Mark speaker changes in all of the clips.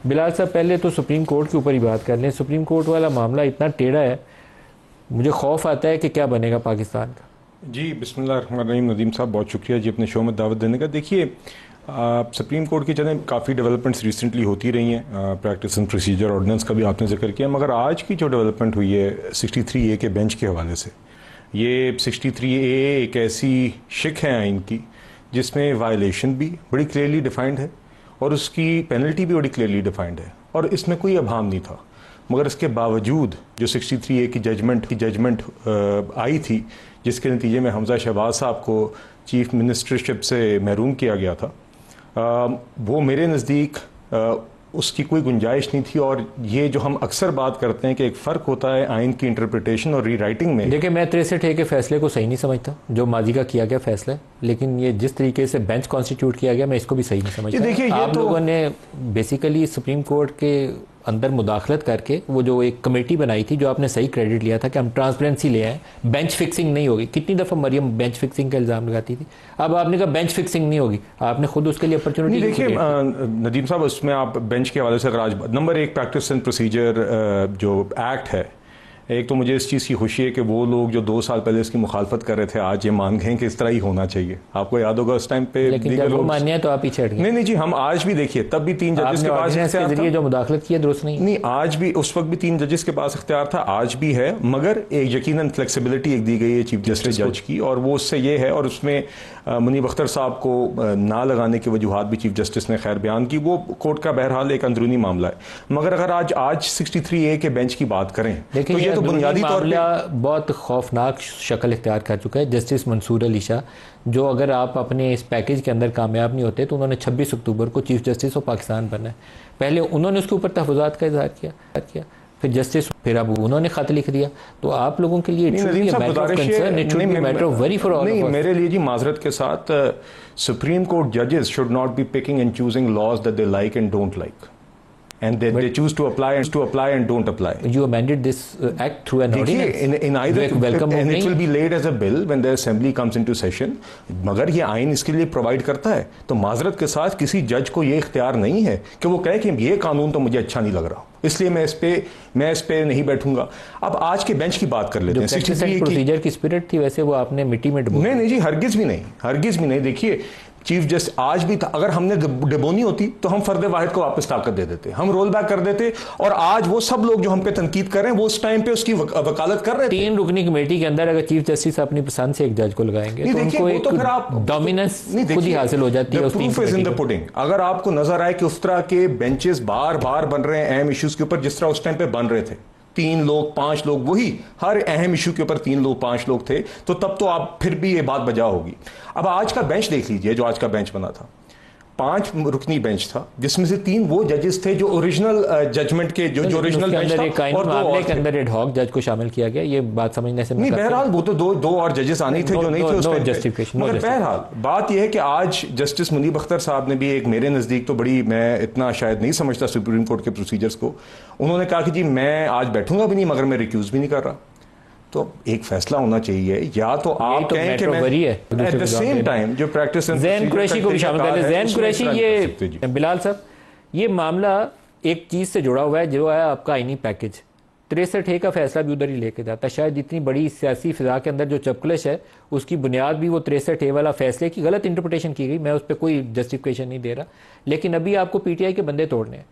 Speaker 1: बिलाल साहब, पहले तो सुप्रीम कोर्ट के ऊपर ही बात कर लें। सुप्रीम कोर्ट वाला मामला इतना टेढ़ा है, मुझे खौफ आता है कि क्या बनेगा पाकिस्तान का। जी
Speaker 2: बिस्मिल्लाहिर्रहमानिर्रहीम। नदीम साहब बहुत शुक्रिया जी अपने शो में दावत देने का। देखिए सुप्रीम कोर्ट की चलें काफ़ी डेवलपमेंट्स रिसेंटली होती रही हैं, प्रैक्टिस एंड प्रोसीजर ऑर्डिनेंस का भी आपने जिक्र किया, मगर आज की जो डेवलपमेंट हुई है 63A के बेंच के हवाले से, ये 63A एक ऐसी शिक है आइन की जिसमें वायलेशन भी बड़ी क्लियरली डिफाइंड है और उसकी पेनल्टी भी बड़ी क्लियरली डिफाइंड है और इसमें कोई अभाम नहीं था। मगर इसके बावजूद जो 63A की जजमेंट आई थी, जिसके नतीजे में हमजा शहबाज साहब को चीफ मिनिस्टरशिप से महरूम किया गया था, वो मेरे नज़दीक उसकी कोई गुंजाइश नहीं थी। और ये जो हम अक्सर बात करते हैं कि एक फ़र्क होता है आइन की इंटरप्रिटेशन और रीराइटिंग में।
Speaker 1: देखिए, मैं 63A के फैसले को सही नहीं समझता, जो माजी का किया गया फैसला है, लेकिन ये जिस तरीके से बेंच कॉन्स्टिट्यूट किया गया, मैं इसको भी सही नहीं समझता।
Speaker 2: देखिए,
Speaker 1: आप लोगों ने बेसिकली सुप्रीम कोर्ट के अंदर मुदाखलत करके वो जो एक कमेटी बनाई थी, जो आपने सही क्रेडिट लिया था कि हम ट्रांसपेरेंसी ले आए, बेंच फिक्सिंग नहीं होगी। कितनी दफ़ा मरियम बेंच फिक्सिंग का इल्ज़ाम लगाती थी, अब आपने कहा बेंच फिक्सिंग नहीं होगी, आपने खुद उसके लिए अपॉर्चुनिटी।
Speaker 2: देखिए नदीम साहब, उसमें आप बेंच के हवाले से अगर आज नंबर 1 प्रैक्टिस एंड प्रोसीजर जो एक्ट है, एक तो मुझे इस चीज़ की खुशी है कि वो लोग जो 2 साल पहले इसकी मुखालफत कर रहे थे आज ये मान गए कि इस तरह ही होना चाहिए। आपको याद होगा उस टाइम पे,
Speaker 1: लेकिन जब वो मान्य है तो आप पीछे हट गए।
Speaker 2: नहीं जी, हम आज भी देखिए तब भी 3 जजेस के पास
Speaker 1: जरिए जो मुदाखलत किया दुरुस्त नहीं,
Speaker 2: आज भी उस वक्त भी 3 जजेस के पास इख्तियार था, आज भी है, मगर एक यकीनन फ्लेक्सिबिलिटी एक दी गई है चीफ जस्टिस जज की, और वो उससे ये है, और उसमें मुनीब अख्तर साहब को ना लगाने की वजूहात भी चीफ जस्टिस ने खैर बयान की। वो कोर्ट का बहरहाल एक अंदरूनी मामला है। मगर अगर आज 63A के बेंच की बात करें तो ये तो बुनियादी तौर पे
Speaker 1: बहुत खौफनाक शक्ल इख्तियार कर चुका है। जस्टिस मंसूर अली शाह, जो अगर आप अपने इस पैकेज के अंदर कामयाब नहीं होते तो उन्होंने 26 अक्टूबर को चीफ जस्टिस ऑफ पाकिस्तान बनना है। पहले उन्होंने उसके ऊपर तहफ़्फ़ुज़ात का इज़हार किया, फिर जस्टिस, फिर अब उन्होंने खत लिख दिया। तो आप लोगों के लिए
Speaker 2: मेरे लिए जी माजरत के साथ सुप्रीम कोर्ट जजेस should not be picking and choosing laws that they like and don't like, and they choose to apply and don't apply.
Speaker 1: You amended this act through an ordinance.
Speaker 2: In either, and it will be laid as a bill when the assembly comes into session. मगर ये आइन इसके लिए provide करता है, तो माजरत के साथ किसी जज को ये इख्तियार नहीं है कि वो कहे कि ये कानून तो मुझे अच्छा नहीं लग रहा, इसलिए मैं इस पे नहीं बैठूंगा। अब आज के बेंच की बात कर लेते हैं।
Speaker 1: 63 प्रोसीजर की स्पिरिट थी, वैसे वो आपने मिट्टी में डुबो।
Speaker 2: नहीं जी, हरगिज भी नहीं। देखिए चीफ जस्टिस आज भी था, अगर हमने डिबोनी होती तो हम फर्द वाहिद को वापस ताकत दे देते, हम रोल बैक कर देते, और आज वो सब लोग जो हम पे तनकीद कर रहे हैं वो उस टाइम पे उसकी वकालत कर रहे थे।
Speaker 1: 3 रुकनी कमेटी के अंदर अगर चीफ जस्टिस अपनी पसंद से एक जज को लगाएंगे तो उनको एक डोमिनेंस खुद ही हासिल हो जाती है।
Speaker 2: Proof is in the pudding. अगर आपको नजर आए कि उस तरह के बेंचेस बार बार बन रहे हैं अहम इश्यूज के ऊपर, जिस तरह उस टाइम पे बन रहे थे 3 लोग 5 लोग, वही हर अहम इशू के ऊपर 3 लोग 5 लोग थे, तो तब तो आप फिर भी ये बात बजा होगी। अब आज का बेंच देख लीजिए, जो आज का बेंच बना था 5 रुकनी बेंच था, जिसमें से 3 वो जजेस थे जो ओरिजिनल जजमेंट के जो ओरिजिनल बेंच था, और 2
Speaker 1: के अंदर एड हॉक जज को शामिल किया गया। ये बात समझने से
Speaker 2: नहीं, बहरहाल वो तो दो और जजेस आने थे जो नहीं थे उसमें जस्टिफिकेशन। मगर बहरहाल बात यह है कि आज जस्टिस मुनीब अख्तर साहब ने भी एक मेरे नज़दीक तो बड़ी, मैं इतना शायद नहीं समझता सुप्रीम कोर्ट के प्रोसीजर्स को, उन्होंने कहा कि जी मैं आज बैठूंगा भी नहीं, मगर मैं रिक्यूज भी नहीं कर रहा। तो एक फैसला होना चाहिए, या तो आप कहें कि मैं एट द सेम टाइम जो प्रैक्टिस
Speaker 1: ज़ैन कुरैशी को भी शामिल कर लें। ज़ैन कुरैशी, ये बिलाल साहब, ये मामला एक चीज़ से जुड़ा हुआ है जो है आपका आईनी पैकेज। 63A का फैसला भी उधर ही लेके जाता है। शायद इतनी बड़ी सियासी फिजा के अंदर जो चपकलश है, उसकी बुनियाद भी वो 63A वाला फैसले की गलत इंटरप्रिटेशन की गई। मैं उस पर कोई जस्टिफिकेशन नहीं दे रहा, लेकिन अभी आपको PTI के बंदे तोड़ने हैं।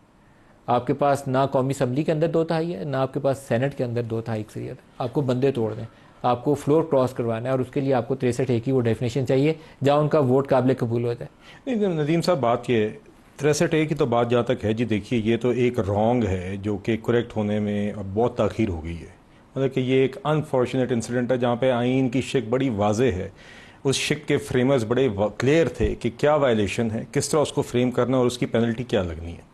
Speaker 1: आपके पास ना कौमी असम्बली के अंदर 2 तिहाई है, ना आपके पास सेनेट के अंदर 2 तिहाई अक्सरियत है। आपको बंदे तोड़ने हैं, आपको फ्लोर क्रॉस करवाना है, और उसके लिए आपको 63A की वो डेफिनेशन चाहिए जहाँ उनका वोट काबिल कबूल हो जाए।
Speaker 2: नहीं नदीम साहब, बात ये 63A की तो बात जहाँ तक है जी, देखिए ये तो एक रॉन्ग है जो कि करेक्ट होने में अब बहुत ताख़ीर हो गई है। मतलब कि ये एक अनफॉर्चुनेट इंसिडेंट है जहाँ पे आइन की शिक बड़ी वाज़ेह है। उस शिक के फ्रेमर्स बड़े क्लियर थे कि क्या वायलेशन है, किस तरह उसको फ्रेम करना है और उसकी पेनल्टी क्या लगनी है,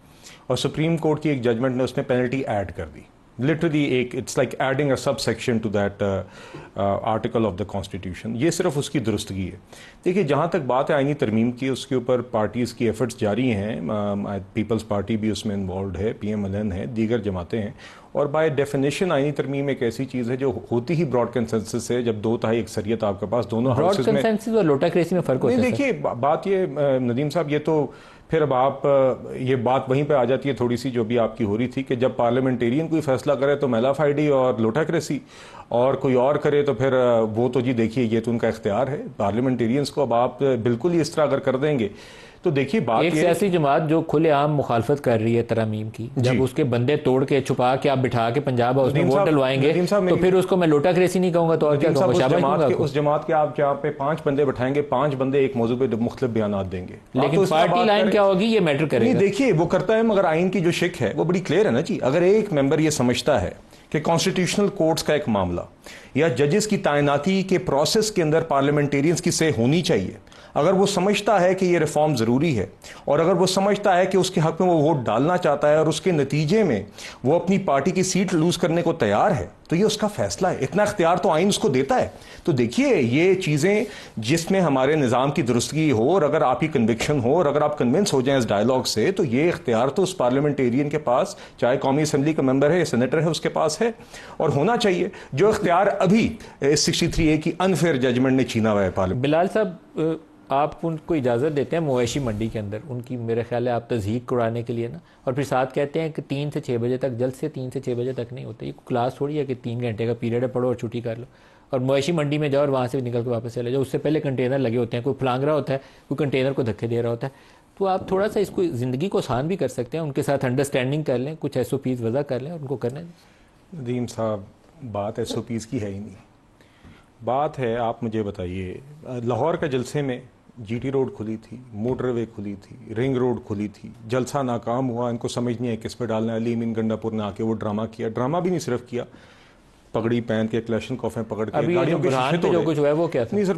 Speaker 2: और सुप्रीम कोर्ट की एक जजमेंट ने उसमें पेनल्टी ऐड कर दी। लिटरली एक it's like adding a sub section two that article of the constitution. ये सिर्फ उसकी दुरुस्तगी है। देखिए जहाँ तक बात है आईनी तरमीम की, उसके ऊपर पार्टीज़ की एफर्ट्स जारी हैं। पीपल्स पार्टी भी उसमें इन्वॉल्व है, PMLN है, दीगर जमातें हैं, और बाय डेफिनेशन आईनी तरमीम एक ऐसी चीज़ है जो होती ही ब्रॉड कंसेंसस है, जब 2 तिहाई अक्सरियत आपके पास दोनों हाउसेस में।
Speaker 1: ब्रॉड कंसेंसस और लोटाक्रेसी में फ़र्क होता है।
Speaker 2: देखिए बात ये नदीम साहब, ये तो फिर अब आप ये बात वहीं पे आ जाती है थोड़ी सी जो भी आपकी हो रही थी कि जब पार्लियामेंटेरियन कोई फैसला करे तो मैलाफाइडी और लोटाक्रेसी, और कोई और करे तो फिर वो तो जी देखिए ये तो उनका इख्तियार है पार्लियामेंटेरियंस को। अब आप बिल्कुल ही इस तरह अगर कर देंगे तो देखिए बात
Speaker 1: एक सियासी जमात जो खुलेआम मुखालफत कर रही है तरमीम की, जब उसके बंदे तोड़ के छुपा के आप बिठा के पंजाब हाउस में वोट डलवाएंगे तो फिर उसको मैं लोटाक्रेसी नहीं कहूंगा तो और क्या कहूंगा?
Speaker 2: उस जमात के आप जहाँ पे 5 बंदे बैठाएंगे, 5 बंदे एक मौजू पे मुख्तलिफ बयान देंगे,
Speaker 1: लेकिन पार्टी लाइन क्या होगी ये मैटर करेगा।
Speaker 2: देखिए वो करता है, मगर आइन की जो शिक है वो बड़ी क्लियर है ना जी। अगर एक मेंबर ये समझता है कि कॉन्स्टिट्यूशनल कोर्ट्स का एक मामला या जजेस की तैनाती के प्रोसेस के अंदर पार्लियामेंटेरियंस की सही होनी चाहिए, अगर वो समझता है कि ये रिफॉर्म ज़रूरी है और अगर वो समझता है कि उसके हक में वो वोट डालना चाहता है और उसके नतीजे में वो अपनी पार्टी की सीट लूज करने को तैयार है, तो ये उसका फैसला है। इतना इख्तियार तो आइन उसको देता है। तो देखिए ये चीज़ें जिसमें हमारे निज़ाम की दुरुस्तगी हो और अगर आपकी कन्विक्शन हो और अगर आप कन्विंस हो जाएं इस डायलॉग से, तो ये इख्तियार तो उस पार्लियामेंटेरियन के पास, चाहे कौमी असम्बली का मेंबर है, सेनेटर है, उसके पास है और होना चाहिए। जो इख्तियार अभी 63A की अनफेयर जजमेंट ने छीना हुआ है पार्लियामेंट।
Speaker 1: बिलाल साहब, आप उनको इजाज़त देते हैं मवेशी मंडी के अंदर, उनकी मेरे ख्याल है आप तज़हीक उड़ाने के लिए ना, और फिर साथ कहते हैं कि 3 से 6 बजे तक, जल्द से 3 से 6 बजे तक नहीं होते। ये क्लास थोड़ी है कि 3 घंटे का पीरियड है, पढ़ो और छुट्टी कर लो और मवेशी मंडी में जाओ और वहाँ से निकल के वापस चले जाओ। उससे पहले कंटेनर लगे होते हैं, कोई फलांग रहा होता है, कोई कंटेनर को धक्के दे रहा होता है। तो आप थोड़ा सा इसको ज़िंदगी को आसान भी कर सकते हैं, उनके साथ अंडरस्टैंडिंग कर लें, कुछ SOPs वज़ा कर लें और उनको करने दें।
Speaker 2: नदीम साहब, बात SOPs की है ही नहीं। बात है, आप मुझे बताइए, लाहौर का जलसे में GT रोड खुली थी, मोटरवे खुली थी, रिंग रोड खुली थी, जलसा नाकाम हुआ, इनको समझ नहीं है किस पे डालना है। अली अमीन गंडापुर ने आके वो ड्रामा किया। ड्रामा भी नहीं सिर्फ किया, पगड़ी पहन के क्लैशन कॉफे पकड़ के गाड़ियों के शीशे तोड़े।
Speaker 1: जो कुछ हुआ है वो क्या था?
Speaker 2: नहीं सर,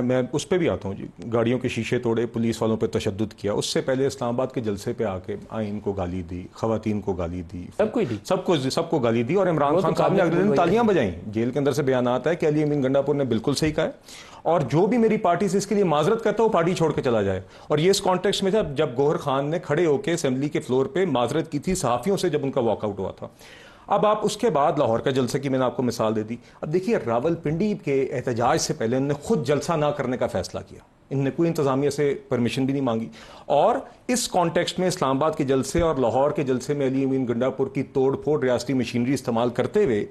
Speaker 2: मैं उस पे भी आता हूँ जी। गाड़ियों के शीशे तोड़े, पुलिस वालों पे तशद्दुद किया। उससे पहले इस्लामाबाद के जलसे पे आके आइन को गाली दी, खवातीन को गाली दी, सबको गाली दी और इमरान खान साहब ने अगले दिन तालियां बजाई। जेल के अंदर से बयान आता है कि अली अमीन गंडापुर ने बिल्कुल सही कहा है और जो भी मेरी पार्टी से इसके लिए माजरत करता है वो पार्टी छोड़ के चला जाए। और ये इस कॉन्टेक्स्ट में था जब गौहर खान ने खड़े होकर असेंबली के फ्लोर पे माजरत की थी सहाफियों से, जब उनका वॉकआउट हुआ था। अब आप उसके बाद लाहौर का जलसे की मैंने आपको मिसाल दे दी। अब देखिए, रावलपिंडी के एहतजाज से पहले उन्होंने खुद जलसा ना करने का फैसला किया, इनने कोई इंतजामिया से परमिशन भी नहीं मांगी। और इस कॉन्टेक्स्ट में इस्लामाबाद के जलसे और लाहौर के जलसे में अली अमीन गंडापुर की तोड़ फोड़ रियासती मशीनरी इस्तेमाल करते हुए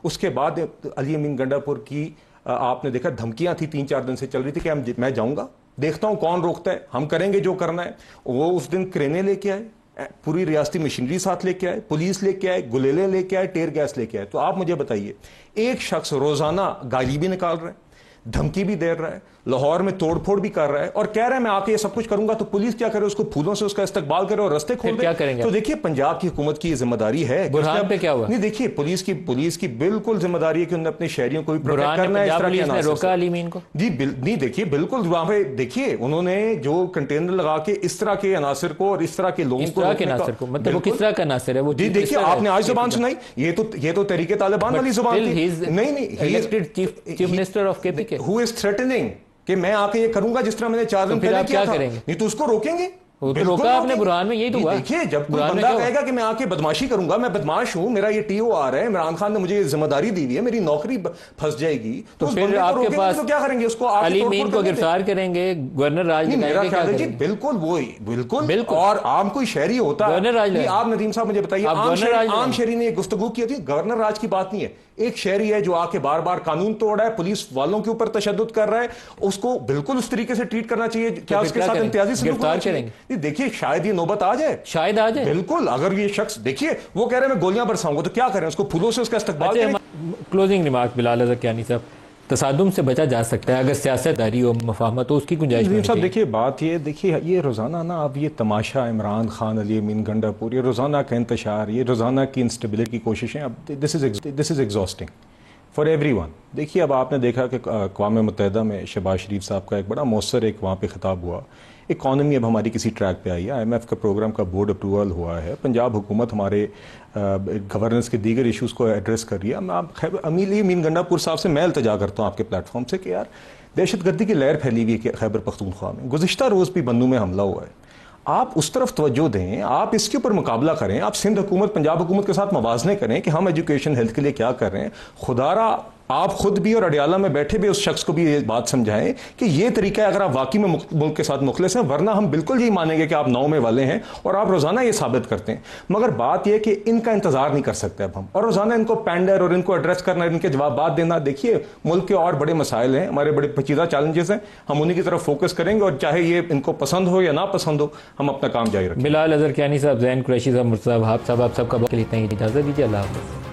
Speaker 2: उसके बाद अली अमीन गंडापुर की आपने देखा धमकियां थी, 3-4 दिन से चल रही थी कि मैं जाऊंगा, देखता हूं कौन रोकता है, हम करेंगे जो करना है। वो उस दिन क्रेने लेके आए, पूरी रियासती मशीनरी साथ लेके आए, पुलिस लेके आए, गुलेले लेके आए, टेयर गैस लेके आए। तो आप मुझे बताइए, एक शख्स रोजाना गाली भी निकाल रहा है, धमकी भी दे रहा है, लाहौर में तोड़फोड़ भी कर रहा है और कह रहा है मैं आके ये सब कुछ करूंगा, तो पुलिस क्या करे? उसको फूलों से उसका इस्तकबाल करे और रास्ते खोल
Speaker 1: क्या करेंगे?
Speaker 2: तो देखिए, पंजाब की हुकूमत की जिम्मेदारी है।
Speaker 1: बुरहान पे क्या हुआ?
Speaker 2: नहीं देखिए, पुलिस की बिल्कुल जिम्मेदारी है कि उन्होंने अपने शहरियों को भी प्रोटेक्ट करना है। इस तरह के
Speaker 1: रोका अली अमीन को
Speaker 2: जी नहीं, देखिए बिल्कुल वहां पे देखिए उन्होंने जो कंटेनर लगा के इस तरह के अनासर को और इस तरह के लोगों को,
Speaker 1: मतलब वो किस तरह का अनासर है वो?
Speaker 2: जी देखिए, आपने आज जुबान सुनाई, ये तो तहरीके तालिबान वाली जुबान थी। नहीं,
Speaker 1: chief minister of KPK
Speaker 2: who is threatening कि मैं आके ये करूंगा जिस तरह मैंने 4 दिन पहले किया था। नहीं तो उसको रोकेंगे?
Speaker 1: तो रोका आपने बुरहान में, यही तो हुआ।
Speaker 2: देखिए, जब कोई बंदा कहेगा कि मैं आके बदमाशी करूंगा, मैं बदमाश हूं, मेरा ये TOR है, इमरान खान ने मुझे ये जिम्मेदारी दी हुई है, मेरी नौकरी फंस जाएगी, तो
Speaker 1: फिर आपके पास
Speaker 2: तो क्या करेंगे? उसको
Speaker 1: अली अमीन को गिरफ्तार करेंगे, गवर्नर राज।
Speaker 2: मेरा ख्याल है जी बिल्कुल वही, बिल्कुल। और आम कोई शहरी होता है,
Speaker 1: गवर्नर राज।
Speaker 2: आप नदीम साहब मुझे बताइए, आम शहरी ने गुफ्तगू की थी, गवर्नर राज की बात नहीं है। एक शहरी है जो आके बार बार कानून तोड़ रहा है, पुलिस वालों के ऊपर तशद्दुद कर रहा है, उसको बिल्कुल उस तरीके से ट्रीट करना चाहिए। क्या उसके साथ इम्तियाजी सलूक होना चाहिए? देखिए, शायद ये नौबत आ जाए, शायद आ जाए। बिल्कुल, अगर ये शख्स, देखिए वो कह रहे हैं मैं गोलियां बरसाऊंगा, तो क्या करें? उसको फूलों से उसका इस्तकबाल करें।
Speaker 1: क्लोजिंग रिमार्क बिलाल ज़कियानी साहब, तसादुम से बचा जा सकता है अगर सियासतदारी हो, मफाहमत हो, उसकी गुंजाइश नहीं।
Speaker 2: साहब देखिए, बात ये देखिए, ये रोज़ाना ना अब ये तमाशा इमरान खान, अली अमीन गंडापुर, ये रोज़ाना का इंतशार, ये रोज़ाना की इंस्टेबिलिटी की कोशिशें, अब this is exhausting for everyone. देखिए, अब आपने देखा कि अक़वाम मुत्तहिदा में शहबाज शरीफ साहब का एक बड़ा मौसर एक वहाँ पे खिताब हुआ। इकॉनमी अब हमारी किसी ट्रैक पे आई है, IMF का प्रोग्राम का बोर्ड अप्रूवल हुआ है, पंजाब हुकूमत हमारे गवर्नेंस के दीगर इशूज़ को एड्रेस कर रही है। मैं अली अमीन गंडापुर साहब से मैं इल्तिजा करता हूँ आपके प्लेटफॉर्म से कि यार, दहशतगर्दी की लहर फैली हुई है खैबर पख्तूनख्वा में, गुज़िश्ता रोज़ भी बन्नू में हमला हुआ है, आप उस तरफ तवज्जो दें, आप इसके ऊपर मुकाबला करें, आप सिंध हुकूमत पंजाब हुकूमत के साथ मवाजने करें कि हम एजुकेशन हेल्थ के लिए क्या कर रहे हैं। खुदारा आप खुद भी और अडियाला में बैठे भी उस शख्स को भी ये बात समझाएं कि ये तरीका है अगर आप वाकई में मुल्क के साथ मुखलिस हैं, वरना हम बिल्कुल यही मानेंगे कि आप 9 में वाले हैं और आप रोजाना ये साबित करते हैं। मगर बात यह कि इनका इंतजार नहीं कर सकते अब हम, और रोजाना इनको पैंडर और इनको एड्रेस करना, इनके जवाब देना। देखिए मुल्क के और बड़े मसाइल हैं, हमारे बड़े पेचीदा चैलेंजेस हैं, हम उन्हीं की तरफ फोकस करेंगे और चाहे ये इनको पसंद हो या ना पसंद हो, हम अपना काम जारी रखें।
Speaker 1: बिलाल अजहर कियानी साहब, ज़ैन कुरैशी साहब, मुर्तज़ा वहाब साहब, आप सबका बहुत इतना ही इजाज़त दीजिए। अल्लाह हाफ़िज़।